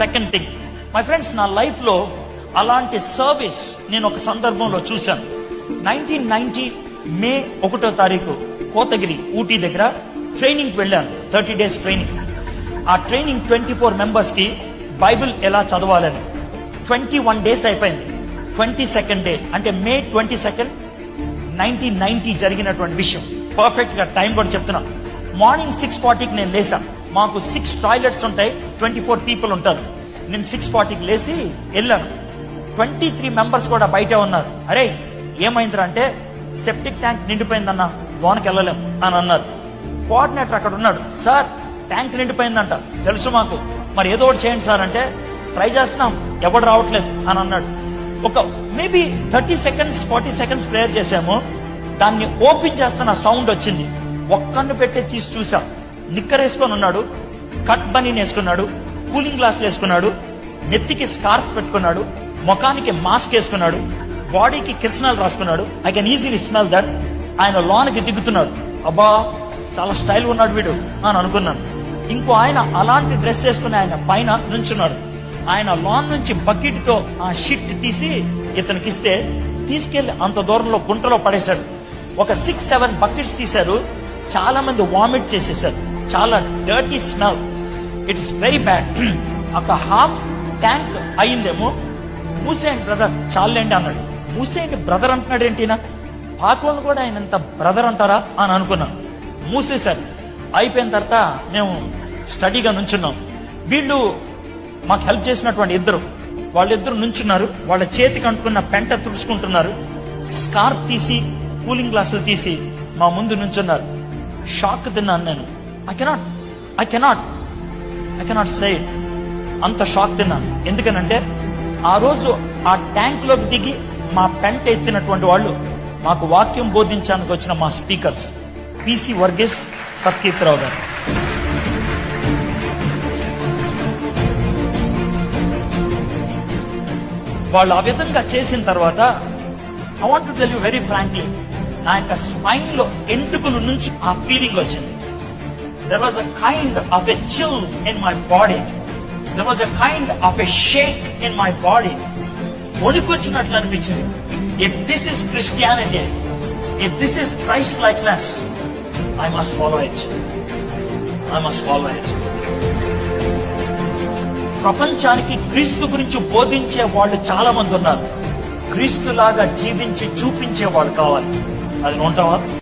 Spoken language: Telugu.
సెకండ్ థింగ్ మై ఫ్రెండ్స్, నా లైఫ్ లో అలాంటి సర్వీస్ నేను ఒక సందర్భంలో చూశాను. 1990 మే 1వ తారీఖు కోతగిరి ఊటీ దగ్గర ట్రైనింగ్ వెళ్ళాను. 30 days ట్రైనింగ్. ఆ ట్రైనింగ్ 24 మెంబర్స్ కి బైబిల్ ఎలా చదవాలని. 21 days అయిపోయింది. 22nd డే అంటే మే 22nd 1990 జరిగినటువంటి విషయం. పర్ఫెక్ట్ గా టైం కూడా చెప్తున్నా. మార్నింగ్ 6:40కి నేను లేసాను. మాకు 6 టాయిలెట్స్ ఉంటాయి, 24 people ఉంటారు. నేను 6:40కి లేచి వెళ్ళాను. 23 మెంబర్స్ కూడా బయట ఉన్నారు. అరే ఏమైందిరా అంటే, సెప్టిక్ ట్యాంక్ నిండిపోయిందన్న, లోనకి వెళ్ళలేం అని అన్నారు. కోఆర్డినేటర్ అక్కడ ఉన్నాడు. సార్ ట్యాంక్ నిండిపోయిందంట, తెలుసు మాకు, మరి ఏదో ఒకటి చేయండి సార్ అంటే, ట్రై చేస్తున్నాం, ఎవడు రావట్లేదు అని అన్నాడు. ఒక మేబీ 30 seconds 40 seconds ప్రేయర్ చేశాము. దాన్ని ఓపెన్ చేస్తున్న సౌండ్ వచ్చింది. ఒక్కన్ను పెట్టి తీసి చూసా. నిక్కర్ వేసుకొని ఉన్నాడు, కట్ బనీన్ వేసుకున్నాడు, కూలింగ్ గ్లాసులు వేసుకున్నాడు, నెత్తికి స్కార్ఫ్ పెట్టుకున్నాడు, ముఖానికి మాస్క్ వేసుకున్నాడు, బాడీకి కిరసనాలు రాసుకున్నాడు. I can easily smell that. ఆయన లోనకి దిగుతున్నాడు. అబ్బా చాలా స్టైల్ ఉన్నాడు వీడు అని అనుకున్నాను. ఇంకో ఆయన అలాంటి డ్రెస్ వేసుకుని ఆయన పైన నుంచున్నాడు. ఆయన లాన్ నుంచి బకెట్ తో ఆ షిట్ తీసి ఇతనికి ఇస్తే తీసుకెళ్లి అంత దూరంలో గుంటలో పడేశాడు. ఒక 6-7 బకెట్స్ తీశారు. చాలా మంది వామిట్ చేసేసారు. చాలా dirty smell. It is very bad. ఒక హాఫ్ ట్యాంక్ అయిందేమో. మూసేయండి బ్రదర్, చాలండి అన్నాడు. మూసేయండి బ్రదర్ అంటున్నాడు ఏంటినా, పాకోళ్ళు కూడా ఆయన ఎంత బ్రదర్ అంటారా అని అనుకున్నాను. మూసేశారు. అయిపోయిన తర్వాత మేము స్టడీగా నుంచున్నాం. వీళ్ళు మాకు హెల్ప్ చేసినటువంటి వాళ్ళిద్దరు నుంచున్నారు. వాళ్ళ చేతికి అంటుకున్న పెంట తుడుచుకుంటున్నారు. స్కార్ఫ్ తీసి కూలింగ్ గ్లాసులు తీసి మా ముందు నుంచున్నారు. షాక్ తిన్నాను నేను. I cannot say it. అంత షాక్ తిన్నాను. ఎందుకనంటే ఆ రోజు ఆ ట్యాంక్ లోకి దిగి మా పెంట ఎత్తినటువంటి వాళ్ళు మాకు వాక్యం బోధించడానికి వచ్చిన మా స్పీకర్స్ పిసి వర్గీస్, సత్కీర్తిరావు గారు. వాళ్ళు ఆ విధంగా చేసిన తర్వాత I want to tell you very frankly, నా యొక్క స్పైన్ లో ఎంటుకల నుంచి ఆ ఫీలింగ్ వచ్చింది. There was a kind of a chill in my body. There was a kind of a shake in my body. వణుకొచ్చినట్లు అనిపించింది. If this is Christianity, if this is Christ likeness, I must follow it. ప్రపంచానికి క్రీస్తు గురించి బోధించే వాళ్ళు చాలా మంది ఉన్నారు. క్రీస్తులాగా జీవించి చూపించే వాళ్ళు కావాలి. అది ఉంటావా?